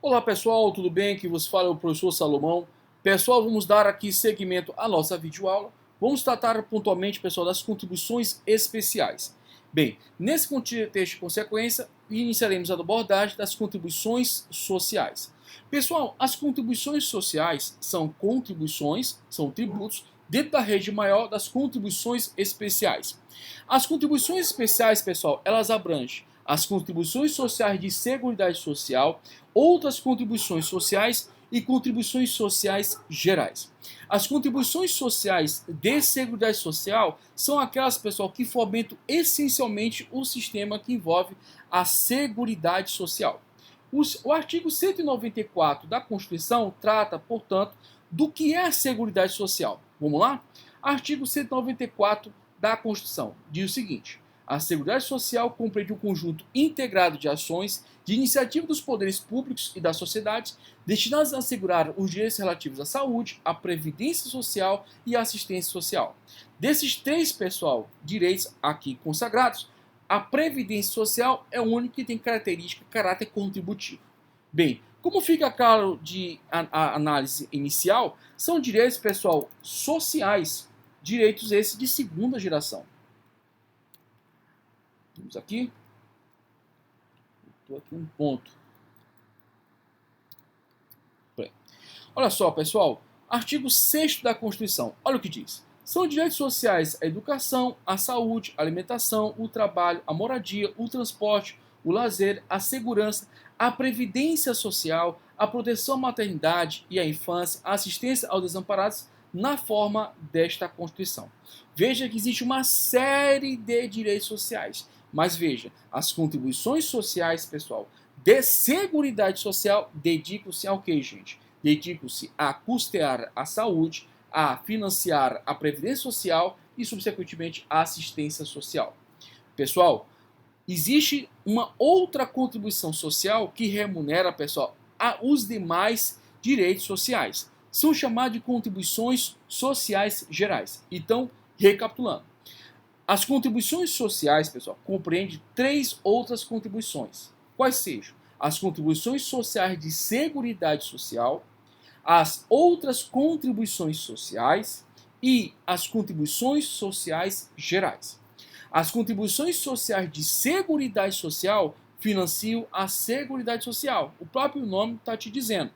Olá pessoal, tudo bem? Aqui vos fala o professor Salomão. Pessoal, vamos dar aqui seguimento à nossa videoaula. Vamos tratar pontualmente, pessoal, das contribuições especiais. Bem, nesse contexto de consequência, iniciaremos a abordagem das contribuições sociais. Pessoal, as contribuições sociais são contribuições, são tributos, dentro da rede maior das contribuições especiais. As contribuições especiais, pessoal, elas abrangem as contribuições sociais de seguridade social, outras contribuições sociais e contribuições sociais gerais. As contribuições sociais de seguridade social são aquelas, pessoal, que fomentam essencialmente o sistema que envolve a seguridade social. O artigo 194 da Constituição trata, portanto, do que é a seguridade social. Vamos lá? Artigo 194 da Constituição diz o seguinte: a Seguridade Social compreende um conjunto integrado de ações de iniciativa dos poderes públicos e da sociedade destinadas a assegurar os direitos relativos à saúde, à previdência social e à assistência social. Desses três, pessoal, direitos aqui consagrados, a previdência social é o único que tem característica, caráter contributivo. Bem, como fica claro de a análise inicial, são direitos, pessoal, sociais, direitos esses de segunda geração. Vamos aqui. Estou aqui um ponto. Olha só, pessoal. Artigo 6º da Constituição. Olha o que diz. São direitos sociais a educação, a saúde, a alimentação, o trabalho, a moradia, o transporte, o lazer, a segurança, a previdência social, a proteção à maternidade e à infância, a assistência aos desamparados na forma desta Constituição. Veja que existe uma série de direitos sociais. Mas veja, as contribuições sociais, pessoal, de seguridade social dedicam-se ao que, gente? Dedicam-se a custear a saúde, a financiar a previdência social e, subsequentemente, a assistência social. Pessoal, existe uma outra contribuição social que remunera, pessoal, os demais direitos sociais. São chamadas de contribuições sociais gerais. Então, recapitulando. As contribuições sociais, pessoal, compreendem três outras contribuições. Quais sejam? As contribuições sociais de seguridade social, as outras contribuições sociais e as contribuições sociais gerais. As contribuições sociais de seguridade social financiam a seguridade social. O próprio nome está te dizendo.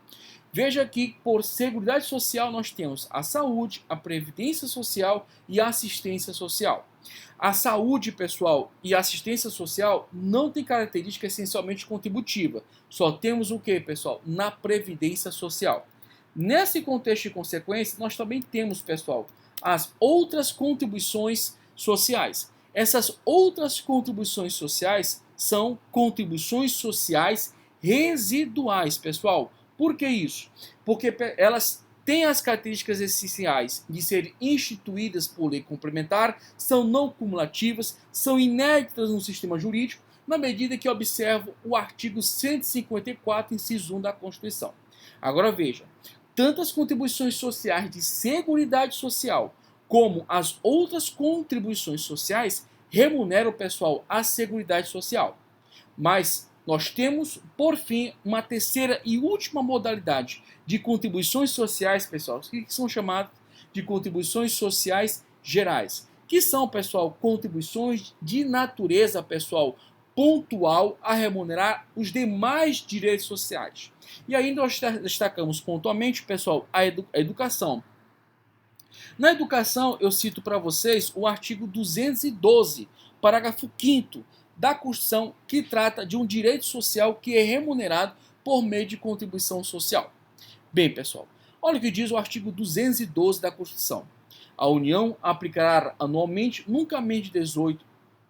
Veja que por seguridade social nós temos a saúde, a previdência social e a assistência social. A saúde, pessoal, e a assistência social não tem característica essencialmente contributiva. Só temos o que, pessoal? Na previdência social. Nesse contexto de consequência, nós também temos, pessoal, as outras contribuições sociais. Essas outras contribuições sociais são contribuições sociais residuais, pessoal. Por que isso? Porque elas têm as características essenciais de serem instituídas por lei complementar, são não cumulativas, são inéditas no sistema jurídico, na medida que observa o artigo 154, inciso 1 da Constituição. Agora veja, tanto as contribuições sociais de seguridade social como as outras contribuições sociais remuneram, pessoal, a seguridade social. Mas nós temos, por fim, uma terceira e última modalidade de contribuições sociais, pessoal, que são chamadas de contribuições sociais gerais, que são, pessoal, contribuições de natureza, pessoal, pontual a remunerar os demais direitos sociais. E ainda nós destacamos pontualmente, pessoal, a educação. Na educação, eu cito para vocês o artigo 212, parágrafo 5º, da Constituição, que trata de um direito social que é remunerado por meio de contribuição social. Bem, pessoal, olha o que diz o artigo 212 da Constituição. A União aplicará anualmente, nunca menos de 18,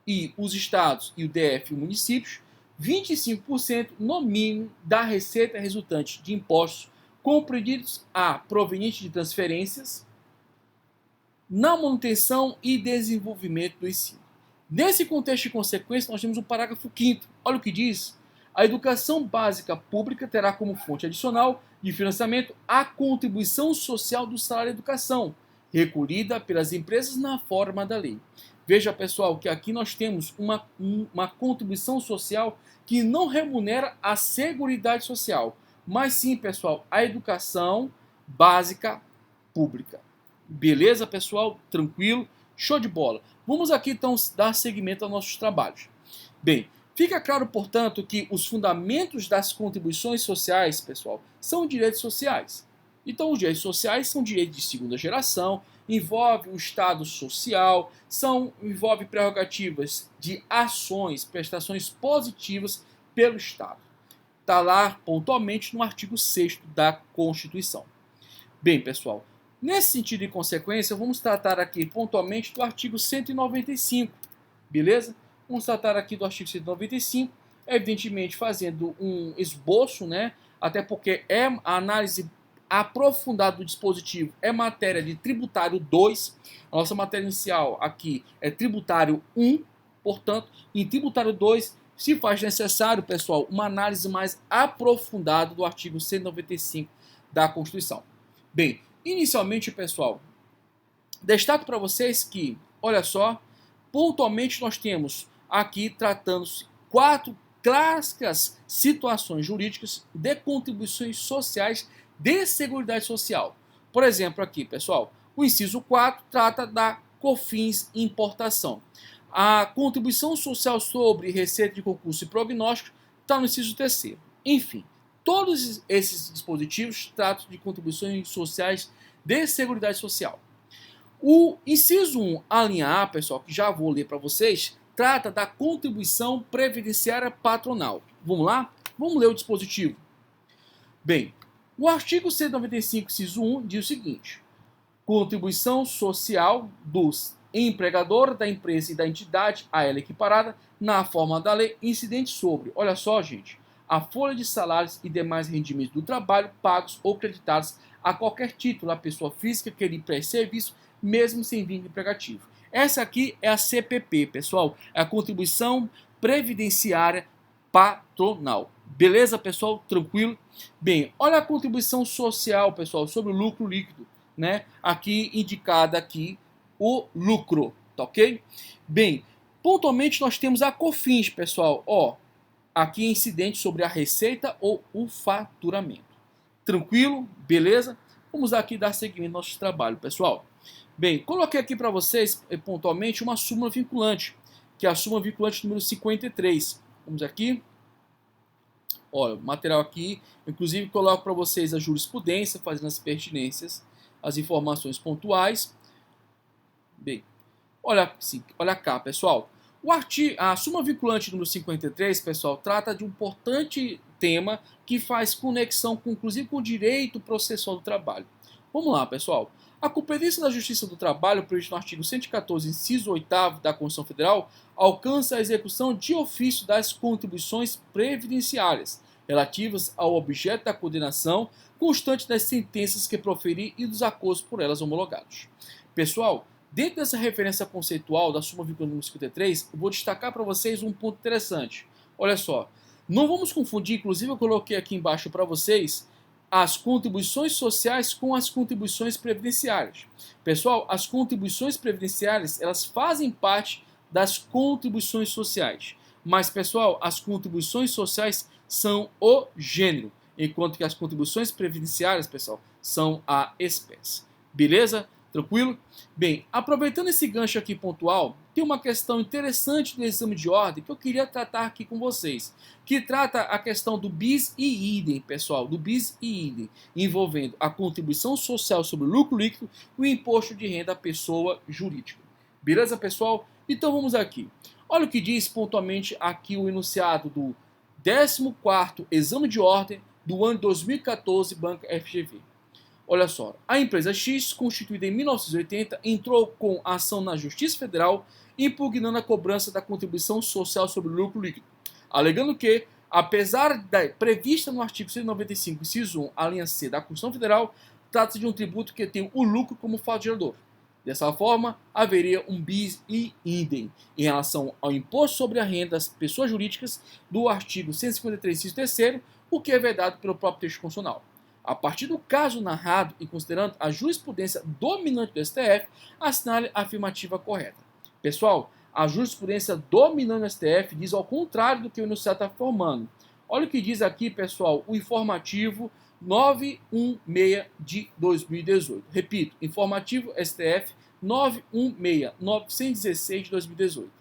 e os estados e o DF e municípios, 25% no mínimo da receita resultante de impostos compreendidos a provenientes de transferências na manutenção e desenvolvimento do ensino. Nesse contexto de consequência, nós temos o parágrafo 5º. Olha o que diz. A educação básica pública terá como fonte adicional de financiamento a contribuição social do salário de educação, recolhida pelas empresas na forma da lei. Veja, pessoal, que aqui nós temos uma contribuição social que não remunera a seguridade social, mas sim, pessoal, a educação básica pública. Beleza, pessoal? Tranquilo? Show de bola. Vamos aqui, então, dar seguimento aos nossos trabalhos. Bem, fica claro, portanto, que os fundamentos das contribuições sociais, pessoal, são direitos sociais. Então, os direitos sociais são direitos de segunda geração, envolve o Estado social, envolve prerrogativas de ações, prestações positivas pelo Estado. Está lá pontualmente no artigo 6º da Constituição. Bem, pessoal, nesse sentido e consequência, vamos tratar aqui pontualmente do artigo 195, beleza? Vamos tratar aqui do artigo 195, evidentemente fazendo um esboço, né? Até porque a análise aprofundada do dispositivo é matéria de tributário 2. A nossa matéria inicial aqui é tributário 1, portanto, em tributário 2 se faz necessário, pessoal, uma análise mais aprofundada do artigo 195 da Constituição. Bem, inicialmente, pessoal, destaco para vocês que, olha só, pontualmente nós temos aqui tratando-se 4 clássicas situações jurídicas de contribuições sociais de Seguridade Social. Por exemplo, aqui, pessoal, o inciso 4 trata da COFINS importação. A contribuição social sobre receita de concurso e prognóstico está no inciso 3º. Enfim, todos esses dispositivos tratam de contribuições sociais de Seguridade Social. O inciso 1, a linha A, pessoal, que já vou ler para vocês, trata da contribuição previdenciária patronal. Vamos lá? Vamos ler o dispositivo. Bem, o artigo 195, inciso 1, diz o seguinte: contribuição social dos empregador da empresa e da entidade a ela equiparada na forma da lei incidente sobre, olha só, gente, a folha de salários e demais rendimentos do trabalho pagos ou creditados a qualquer título à pessoa física que lhe preste serviço, mesmo sem vínculo emregativo. Essa aqui é a CPP, pessoal, é a contribuição previdenciária patronal. Beleza, pessoal? Tranquilo? Bem, olha a contribuição social, pessoal, sobre o lucro líquido, né? Aqui indicada aqui o lucro, tá ok? Bem, pontualmente nós temos a COFINS, pessoal, ó, aqui incidente sobre a receita ou o faturamento. Tranquilo? Beleza? Vamos aqui dar seguimento ao nosso trabalho, pessoal. Bem, coloquei aqui para vocês, pontualmente, uma súmula vinculante, que é a súmula vinculante número 53. Vamos aqui. Olha, o material aqui, inclusive coloco para vocês a jurisprudência, fazendo as pertinências, as informações pontuais. Bem, olha cá, pessoal. A súmula vinculante número 53, pessoal, trata de um importante tema que faz conexão, inclusive, com o direito processual do trabalho. Vamos lá, pessoal. A competência da Justiça do Trabalho, previsto no artigo 114, inciso 8º da Constituição Federal, alcança a execução de ofício das contribuições previdenciárias relativas ao objeto da condenação, constante das sentenças que proferir e dos acordos por elas homologados. Pessoal, dentro dessa referência conceitual da súmula vinculante número 53, eu vou destacar para vocês um ponto interessante. Olha só, não vamos confundir, inclusive eu coloquei aqui embaixo para vocês, as contribuições sociais com as contribuições previdenciárias. Pessoal, as contribuições previdenciárias, elas fazem parte das contribuições sociais. Mas, pessoal, as contribuições sociais são o gênero, enquanto que as contribuições previdenciárias, pessoal, são a espécie. Beleza? Tranquilo? Bem, aproveitando esse gancho aqui pontual, tem uma questão interessante do exame de ordem que eu queria tratar aqui com vocês, que trata a questão do bis e idem, pessoal, do bis e idem, envolvendo a contribuição social sobre o lucro líquido e o imposto de renda à pessoa jurídica. Beleza, pessoal? Então vamos aqui. Olha o que diz pontualmente aqui o enunciado do 14º exame de ordem do ano 2014, Banca FGV. Olha só, a empresa X, constituída em 1980, entrou com ação na Justiça Federal impugnando a cobrança da contribuição social sobre o lucro líquido, alegando que, apesar da prevista no artigo 195, inciso 1, a linha C da Constituição Federal, trata-se de um tributo que tem o lucro como fato gerador. Dessa forma, haveria um bis e idem em relação ao imposto sobre a renda das pessoas jurídicas do artigo 153, inciso 3º, o que é vedado pelo próprio texto constitucional. A partir do caso narrado e considerando a jurisprudência dominante do STF, assinale a afirmativa correta. Pessoal, a jurisprudência dominante do STF diz ao contrário do que o enunciado está formando. Olha o que diz aqui, pessoal, o informativo 916 de 2018. Repito, informativo STF 916 de 2018.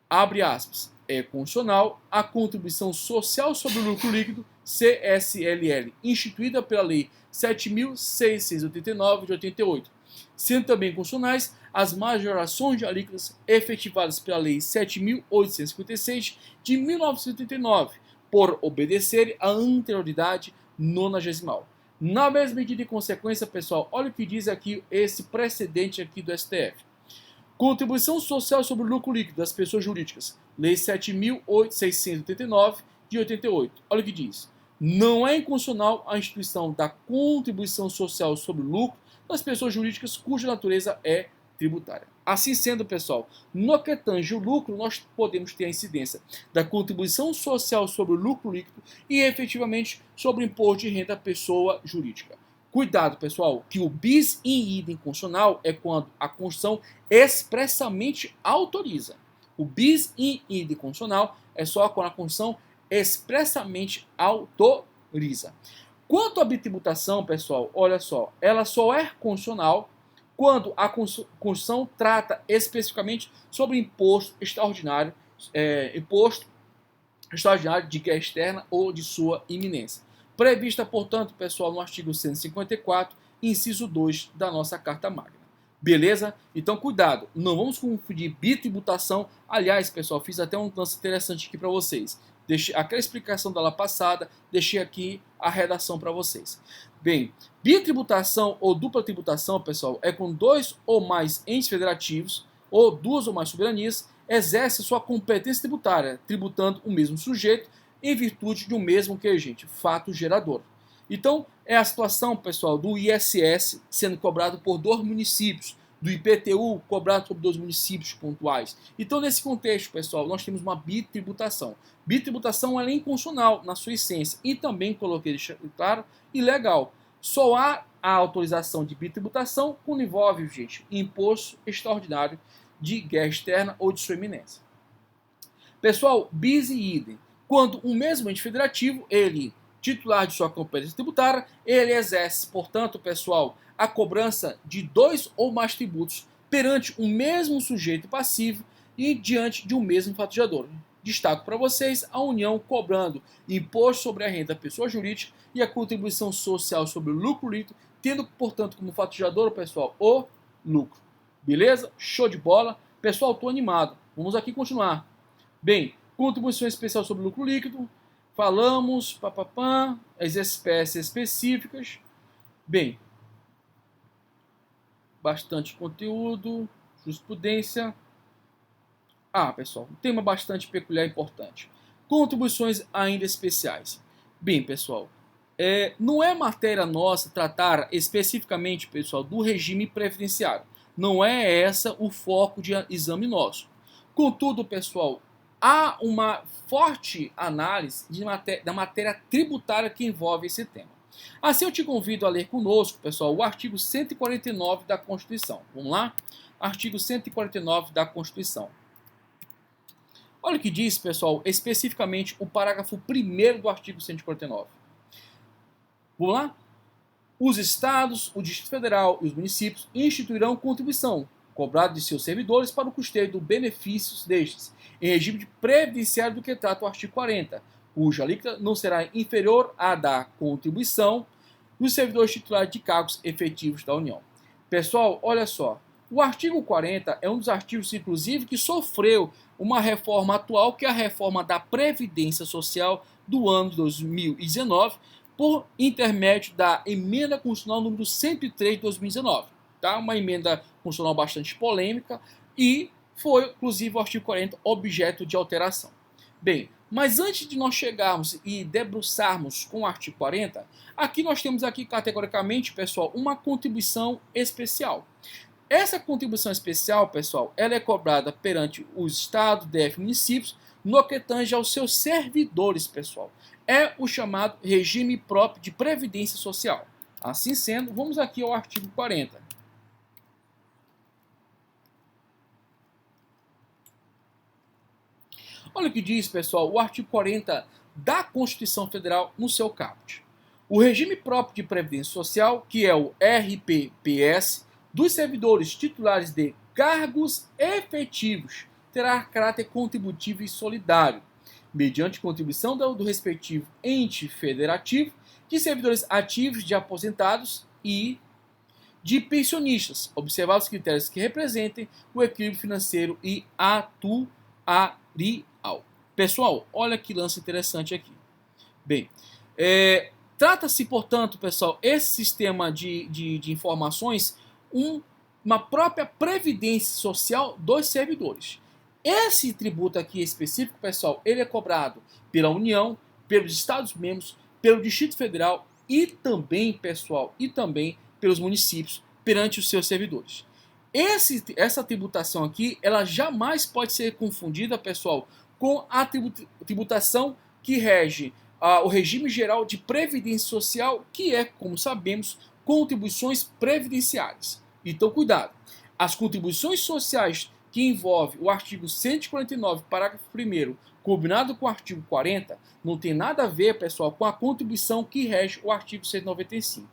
Abre aspas. É constitucional a contribuição social sobre o lucro líquido, CSLL, instituída pela Lei 7.689 de 88, sendo também constitucionais as majorações de alíquotas efetivadas pela Lei 7.856 de 1989, por obedecerem à anterioridade nonagesimal. Na mesma medida e consequência, pessoal, olha o que diz aqui esse precedente aqui do STF. Contribuição social sobre o lucro líquido das pessoas jurídicas. Lei 7.689 de 88. Olha o que diz. Não é inconstitucional a instituição da contribuição social sobre o lucro das pessoas jurídicas cuja natureza é tributária. Assim sendo, pessoal, no que tange o lucro, nós podemos ter a incidência da contribuição social sobre o lucro líquido e, efetivamente, sobre o imposto de renda da pessoa jurídica. Cuidado, pessoal, que o bis in idem constitucional é quando a Constituição expressamente autoriza. O bis in idem constitucional é só quando a Constituição expressamente autoriza. Quanto à bitributação, pessoal, olha só, ela só é constitucional quando a Constituição trata especificamente sobre imposto extraordinário de guerra externa ou de sua iminência. Prevista, portanto, pessoal, no artigo 154, inciso 2 da nossa Carta Magna. Beleza? Então, cuidado, não vamos confundir bitributação. Aliás, pessoal, fiz até um lance interessante aqui para vocês. Deixei aquela explicação da aula passada, deixei aqui a redação para vocês. Bem, bitributação ou dupla tributação, pessoal, é quando dois ou mais entes federativos ou duas ou mais soberanias exercem sua competência tributária, tributando o mesmo sujeito em virtude de um mesmo que, gente, fato gerador. Então, é a situação, pessoal, do ISS sendo cobrado por 2 municípios, do IPTU cobrado por 2 municípios pontuais. Então, nesse contexto, pessoal, nós temos uma bitributação. Bitributação é inconstitucional na sua essência e também, coloquei claro, ilegal. Só há a autorização de bitributação quando envolve, gente, imposto extraordinário de guerra externa ou de sua iminência. Pessoal, bis e idem. Quando um mesmo ente federativo, ele, titular de sua competência tributária, ele exerce, portanto, pessoal, a cobrança de 2 ou mais tributos perante um mesmo sujeito passivo e diante de um mesmo fato gerador. Destaco para vocês a União cobrando imposto sobre a renda da pessoa jurídica e a contribuição social sobre o lucro líquido, tendo, portanto, como fato gerador, pessoal, o lucro. Beleza? Show de bola. Pessoal, estou animado. Vamos aqui continuar. Bem, contribuição especial sobre lucro líquido. Falamos, as espécies específicas. Bem, bastante conteúdo, jurisprudência. Pessoal, um tema bastante peculiar e importante. Contribuições ainda especiais. Bem, pessoal, não é matéria nossa tratar especificamente, pessoal, do regime previdenciário. Não é essa o foco de exame nosso. Contudo, pessoal, há uma forte análise da matéria tributária que envolve esse tema. Assim, eu te convido a ler conosco, pessoal, o artigo 149 da Constituição. Vamos lá? Artigo 149 da Constituição. Olha o que diz, pessoal, especificamente o parágrafo 1º do artigo 149. Vamos lá? Os estados, o Distrito Federal e os municípios instituirão contribuição cobrada de seus servidores para o custeio dos benefícios destes, em regime de previdenciário do que trata o artigo 40, cuja alíquota não será inferior à da contribuição dos servidores titulares de cargos efetivos da União. Pessoal, olha só, o artigo 40 é um dos artigos, inclusive, que sofreu uma reforma atual, que é a reforma da Previdência Social do ano de 2019, por intermédio da emenda constitucional número 103 de 2019. Tá? Uma emenda constitucional bastante polêmica e foi, inclusive, o artigo 40 objeto de alteração. Bem, mas antes de nós chegarmos e debruçarmos com o artigo 40, aqui nós temos aqui categoricamente, pessoal, uma contribuição especial. Essa contribuição especial, pessoal, ela é cobrada perante os estados, DF, municípios, no que tange aos seus servidores, pessoal. É o chamado regime próprio de previdência social. Assim sendo, vamos aqui ao artigo 40. Olha o que diz, pessoal, o artigo 40 da Constituição Federal no seu caput. O regime próprio de previdência social, que é o RPPS, dos servidores titulares de cargos efetivos, terá caráter contributivo e solidário, mediante contribuição do respectivo ente federativo, de servidores ativos, de aposentados e de pensionistas, observados os critérios que representem o equilíbrio financeiro e atuarial. Pessoal, olha que lance interessante aqui. Bem, trata-se, portanto, pessoal, esse sistema de informações, uma própria previdência social dos servidores. Esse tributo aqui específico, pessoal, ele é cobrado pela União, pelos Estados-membros, pelo Distrito Federal e também, pessoal, pelos municípios perante os seus servidores. Essa tributação aqui, ela jamais pode ser confundida, pessoal, com a tributação que rege o regime geral de previdência social, que é, como sabemos, contribuições previdenciárias. Então, cuidado. As contribuições sociais que envolvem o artigo 149, parágrafo 1º, combinado com o artigo 40, não tem nada a ver, pessoal, com a contribuição que rege o artigo 195.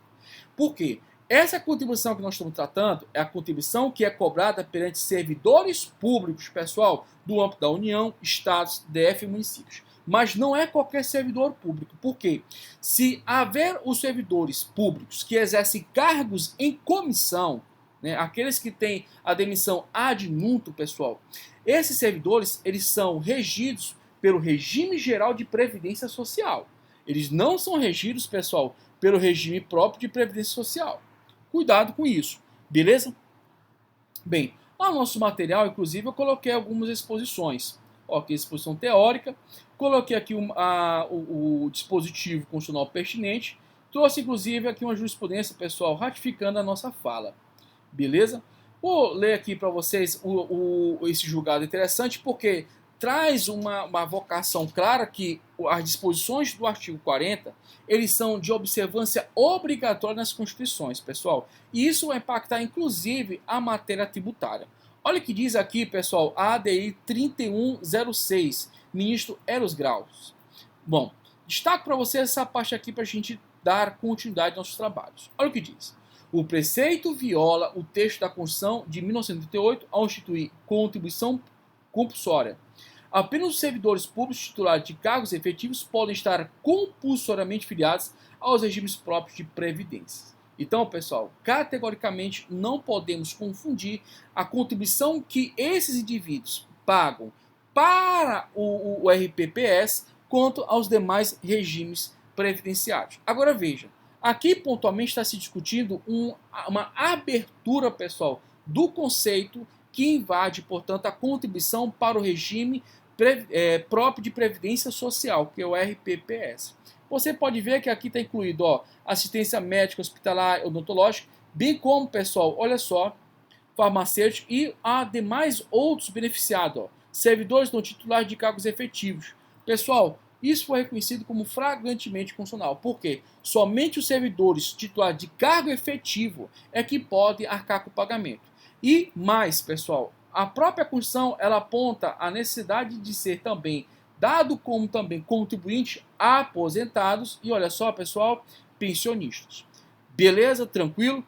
Por quê? Essa contribuição que nós estamos tratando é a contribuição que é cobrada perante servidores públicos, pessoal, do âmbito da União, Estados, DF e municípios. Mas não é qualquer servidor público. Por quê? Se haver os servidores públicos que exercem cargos em comissão, né, aqueles que têm a demissão ad nutum, pessoal, esses servidores, eles são regidos pelo regime geral de previdência social. Eles não são regidos, pessoal, pelo regime próprio de previdência social. Cuidado com isso, beleza? Bem, no nosso material, inclusive, eu coloquei algumas exposições. Aqui a exposição teórica, coloquei aqui o dispositivo constitucional pertinente, trouxe inclusive aqui uma jurisprudência, pessoal, ratificando a nossa fala. Beleza? Vou ler aqui para vocês esse julgado interessante, porque traz uma vocação clara que as disposições do artigo 40, eles são de observância obrigatória nas constituições, pessoal. E isso vai impactar, inclusive, a matéria tributária. Olha o que diz aqui, pessoal, a ADI 3106, ministro Eros Graus. Bom, destaco para vocês essa parte aqui para a gente dar continuidade aos nossos trabalhos. Olha o que diz. O preceito viola o texto da Constituição de 1988 ao instituir contribuição compulsória. Apenas os servidores públicos titulares de cargos efetivos podem estar compulsoriamente filiados aos regimes próprios de previdência. Então, pessoal, categoricamente não podemos confundir a contribuição que esses indivíduos pagam para o RPPS quanto aos demais regimes previdenciários. Agora veja, aqui pontualmente está se discutindo uma abertura, pessoal, do conceito que invade, portanto, a contribuição para o regime próprio de previdência social, que é o RPPS. Você pode ver que aqui está incluído assistência médica, hospitalar, odontológica, bem como, pessoal, olha só, farmacêutico e há demais outros beneficiados, servidores não titulares de cargos efetivos. Pessoal, isso foi reconhecido como flagrantemente constitucional. Por quê? Somente os servidores titulares de cargo efetivo é que podem arcar com o pagamento. E mais, pessoal, a própria Constituição ela aponta a necessidade de ser também dado como também contribuintes aposentados e, olha só, pessoal, pensionistas. Beleza? Tranquilo?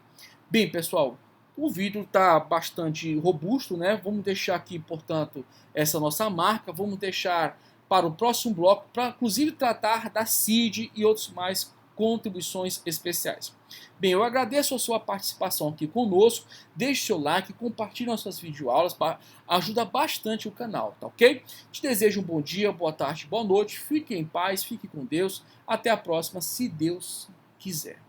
Bem, pessoal, o vídeo está bastante robusto, né? Vamos deixar aqui, portanto, essa nossa marca. Vamos deixar para o próximo bloco, para inclusive tratar da CID e outros mais contribuições especiais. Bem, eu agradeço a sua participação aqui conosco, deixe seu like, compartilhe nossas videoaulas, ajuda bastante o canal, tá ok? Te desejo um bom dia, boa tarde, boa noite, fique em paz, fique com Deus, até a próxima, se Deus quiser.